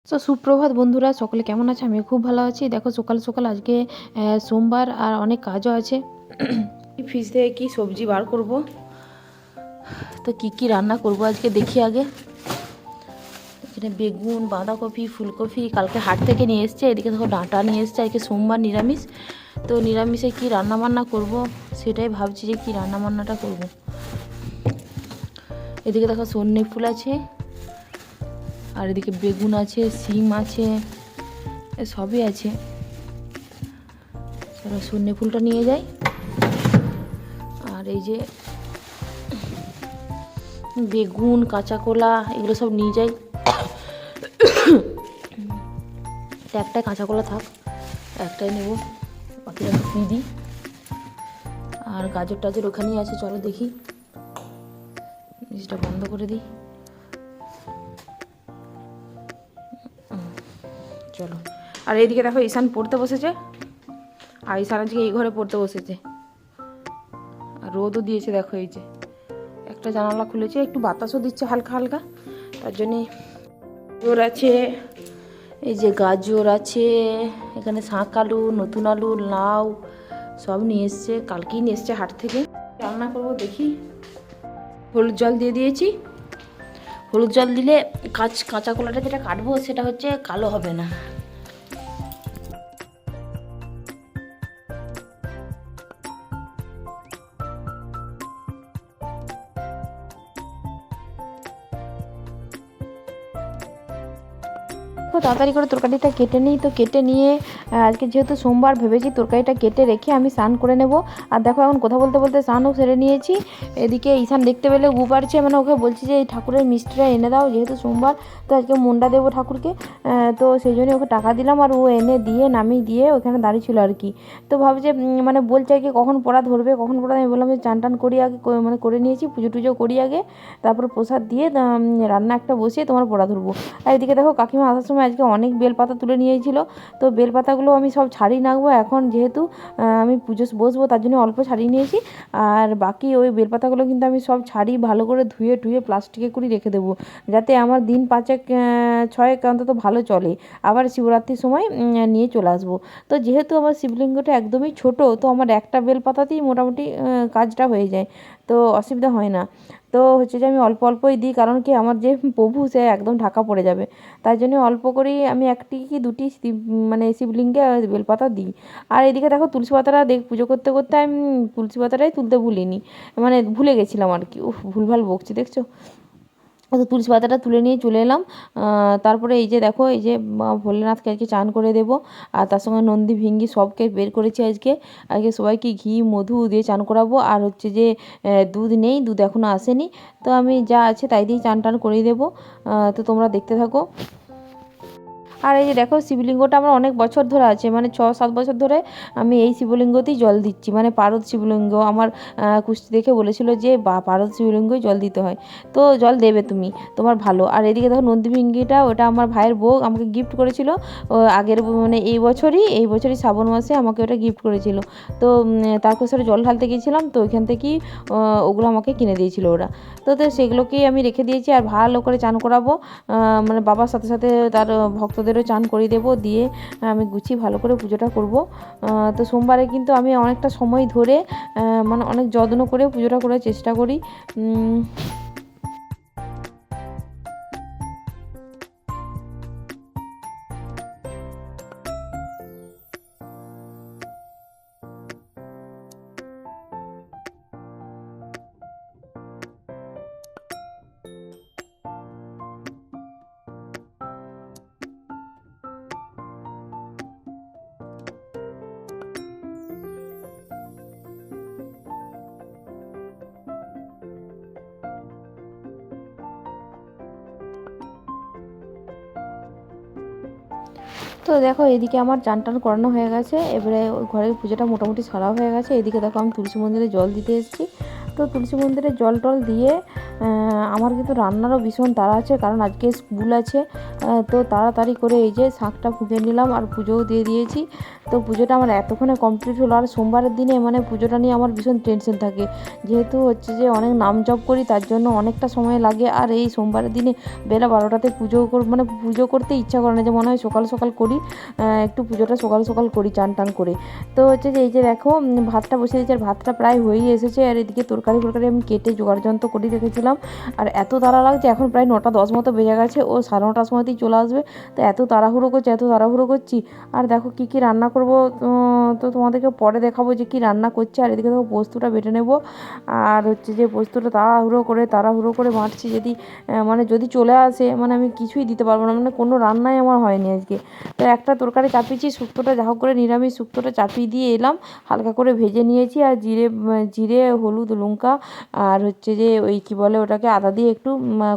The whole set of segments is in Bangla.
তো সুপ্রভাত বন্ধুরা, সকলে কেমন আছে? আমি খুব ভালো আছি। দেখো সকাল সকাল আজকে সোমবার আর অনেক কাজও আছে। ফ্রিজ থেকে কী সবজি বার করব, তো কি কি রান্না করব আজকে দেখি আগে। এখানে বেগুন, বাঁধাকপি, ফুলকপি কালকে হাট থেকে নিয়ে এসছে। এদিকে দেখো ডাঁটা নিয়ে এসছে, আজকে সোমবার নিরামিষ। তো নিরামিষে কি রান্না বান্না করব সেটাই ভাবছি যে কি রান্না বান্নাটা করব। এদিকে দেখো সন্নে ফুল আছে, আর এদিকে বেগুন আছে, সিম আছে, সবই আছে। চলো সন্নে ফুলটা নিয়ে যাই। আর এই যে বেগুন, কাঁচা কলা এগুলো সব নিয়ে যাই। একটাই কাঁচা কলা থাক, একটাই নেব, বাকিটা দিয়ে দিই। আর গাজর টাজর ওখানেই আছে, চলো দেখি। জিনিসটা বন্ধ করে দিই। চলো। আর এইদিকে দেখো ঈশান পড়তে বসেছে, আর ঈশান আজকে এই ঘরে পড়তে বসেছে। আর রোদও দিয়েছে, দেখো এই যে একটা জানালা খুলেছে, একটু বাতাসও দিচ্ছে হালকা হালকা, তার জন্যে। গাজর আছে, এই যে গাজর আছে, এখানে শাঁক আলু, নতুন আলু, লাউ সব নিয়ে এসছে, কালকেই নিয়ে এসছে হাট থেকে। রান্না করবো দেখি। হলুদ জল দিয়ে দিয়েছি। হলুদ জল দিলে কাঁচা কলাটা যেটা কাটবো সেটা হচ্ছে কালো হবে না। তো তাড়াতাড়ি করে তরকারিটা কেটে নিই। তো কেটে নিয়ে আজকে যেহেতু সোমবার ভেবেছি তরকারিটা কেটে রেখে আমি স্নান করে নেব। আর দেখো এখন কথা বলতে বলতে স্নানও সেরে নিয়েছি। এদিকে ঈশান দেখতে পেলে গু পারছে, মানে ওকে বলছি যে এই ঠাকুরের মিষ্টিটা এনে দাও, যেহেতু সোমবার তো আজকে মুন্ডা দেবো ঠাকুরকে। তো সেই জন্য ওকে টাকা দিলাম, আর ও এনে দিয়ে নামিয়ে দিয়ে ওখানে দাঁড়িয়ে ছিল আর কি। তো ভাবছে মানে বলছে কি কখন পড়া ধরবে, কখন পড়া। আমি বললাম যে চান টান করি আগে, মানে করে নিয়েছি, পুজো টুজো করি আগে, তারপর প্রসাদ দিয়ে রান্না একটা বসিয়ে তোমার পড়া ধরবো। আর এদিকে দেখো কাকিমা আসার সময় আজকে অনেক বেলপাতা তুলে নিয়েছিল। তো বেলপাতাগুলো আমি সব ছাড়িয়ে রাখবো এখন, যেহেতু আমি পুজো বসবো, তার জন্য অল্প ছাড়িয়ে নিয়েছি। আর বাকি ওই বেলপাতাগুলো কিন্তু আমি সব ছাড়িয়ে ভালো করে ধুয়ে টুয়ে প্লাস্টিকে করে রেখে দেবো, যাতে আমার দিন পাঁচেক ছয়েক অন্তত ভালো চলে। আবার শিবরাত্রির সময় নিয়ে চলে আসবো। তো যেহেতু আমার শিবলিঙ্গটা একদমই ছোট, তো আমার একটা বেলপাতাতেই মোটামুটি কাজটা হয়ে যায়, তো অসুবিধা হয় না। তো হচ্ছে যে আমি অল্প অল্পই দিই, কারণ কি আমার যে প্রভু সে একদম ঢাকা পড়ে যাবে, তাই জন্য অল্প করেই আমি একটি কি দুটি মানে শিবলিঙ্গে বেলপাতা দিই। আর এদিকে দেখো তুলসী পাতাটা পুজো করতে করতে আমি তুলসী পাতাটাই তুলতে ভুলিনি, মানে ভুলে গেছিলাম আর কি। ভুলভাল বকছি দেখছো। তো তুলসী পাতাটা তুলে নিয়ে চলে এলাম। তারপরে এই যে দেখো, এই যে ভোলেনাথকে আজকে চান করে দেবো, আর তার সঙ্গে নন্দী ভিঙ্গি সবকে বের করেছি আজকে। আজকে সবাইকে ঘি মধু দিয়ে চান করাবো। আর হচ্ছে যে দুধ নেই, দুধ এখনও আসেনি, তো আমি যা আছে তাই দিয়ে চান টান করিয়ে দেবো। তো তোমরা দেখতে থাকো। আর এই যে দেখো শিবলিঙ্গটা আমার অনেক বছর ধরে আছে, মানে 6-7 বছর ধরে আমি এই শিবলিঙ্গতেই জল দিচ্ছি, মানে পারদ শিবলিঙ্গ। আমার কুস্তি দেখে বলেছিল যে পারদ শিবলিঙ্গই জল দিতে হয়, তো জল দেবে তুমি, তোমার ভালো। আর এদিকে দেখো নন্দীভিঙ্গিটা, ওটা আমার ভাইয়ের বউ আমাকে গিফট করেছিল আগের মানে এই বছরই শ্রাবণ মাসে আমাকে ওটা গিফট করেছিল। তো তারপর সেটা জল ঢালতে গিয়েছিলাম, তো ওইখান থেকেই ওগুলো আমাকে কিনে দিয়েছিল ওরা। তো সেগুলোকেই আমি রেখে দিয়েছি, আর ভালো করে চান করাবো। মানে বাবার সাথে সাথে তার ভক্তদেরও চান করিয়ে দেবো, দিয়ে আমি গুছিয়ে ভালো করে পুজোটা করব। তো সোমবারে কিন্তু আমি অনেকটা সময় ধরে মানে অনেক যত্ন করে পুজোটা করার চেষ্টা করি। তো দেখো এদিকে আমার চান টান করানো হয়ে গেছে, এবারে ওই ঘরের পুজোটা মোটামুটি সারা হয়ে গেছে। এদিকে দেখো আমি তুলসী মন্দিরে জল দিতে এসেছি। তো তুলসী মন্দিরে জল টল দিয়ে আমার কিন্তু রান্নারও ভীষণ তাড়া আছে, কারণ আজকে স্কুল আছে। তো তাড়াতাড়ি করে এই যে শাকটা ফুঁকে নিলাম আর পুজোও দিয়ে দিয়েছি। তো পুজোটা আমার এতক্ষণে কমপ্লিট হলো। আর সোমবারের দিনে মানে পুজোটা নিয়ে আমার ভীষণ টেনশন থাকে, যেহেতু হচ্ছে যে অনেক নাম জপ করি, তার জন্য অনেকটা সময় লাগে। আর এই সোমবারের দিনে বেলা 12টাতে মানে পুজো করতে ইচ্ছা করে না, যে মনে হয় সকাল সকাল করি, একটু পুজোটা সকাল সকাল করি চান টান করে। তো হচ্ছে যে এই যে দেখো ভাতটা বসে দিয়েছি, আর ভাতটা প্রায় হয়েই এসেছে। আর এদিকে তরকারি আমি কেটে জোগাড় যন্ত্র করে রেখেছিলাম। আর এত তাড়া লাগছে, এখন প্রায় 9টা 10 মতো বেজে গেছে, ও 9:30টার সময়তেই চলে আসবে। তো এত তাড়াহুড়ো করছি। আর দেখো কী কী রান্না করব, তো তোমাদেরকে পরে দেখাবো যে কী রান্না করছি। আর এদিকে দেখো পোস্তটা বেটে নেব। আর হচ্ছে যে পোস্তটা তাড়াহুড়ো করে বাটছি, মানে যদি চলে আসে মানে আমি কিছুই দিতে পারবো না, মানে কোনো রান্নাই আমার হয়নি আজকে। তো একটা তরকারি চাপিয়েছি, শুক্তোটা যা হোক করে নিরামিষ শুক্তোটা চাপিয়ে দিয়ে এলাম, হালকা করে ভেজে নিয়েছি। আর জিরে হলুদ লঙ্কা আর হচ্ছে যে ওই কী বলে ওটাকে, আদা দিয়ে একটু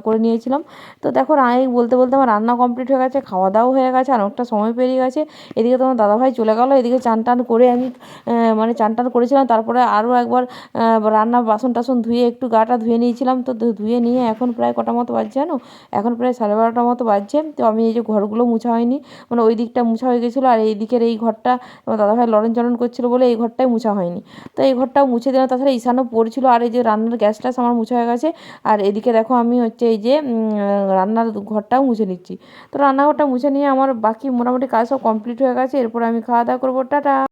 করে নিয়েছিলাম। তো দেখো বলতে আমার রান্না কমপ্লিট হয়ে গেছে, খাওয়া দাওয়া হয়ে গেছে, আর অনেকটা সময় পেরিয়ে গেছে। এদিকে তোমার দাদাভাই চলে গেলো, এদিকে চান টান করে আমি মানে চান টান করেছিলাম, তারপরে আরও একবার রান্না বাসন টাসন ধুয়ে একটু গাটা ধুয়ে নিয়েছিলাম। তো ধুয়ে নিয়ে এখন প্রায় কটা মতো বাজছে জানো, এখন প্রায় 12:30 মতো বাজছে। তো আমি এই যে ঘরগুলো মুছা হয়নি, মানে ওই দিকটা মুছা হয়ে গেছিলো, আর এই দিকের এই ঘরটা আমার দাদাভাই লড়ন চড়ন করছিলো বলে এই ঘরটাই মুছা হয়নি। তো এই ঘরটাও মুছে দিলাম, তাছাড়া ঈশানও পড়ছিল। আর এই যে রান্নার গ্যাস ট্যাস আমার মুছা হয়ে গেছে। আর এদিকে দেখো আমি হচ্ছে এই যে রান্নার ঘরটাও মুছে নিচ্ছি। তো রান্নাঘরটা মুছে নিয়ে আমার বাকি মোটামুটি কাজ সব কমপ্লিট হয়ে গেছে। এরপর আমি খাওয়া দাওয়া করবো, টাটা।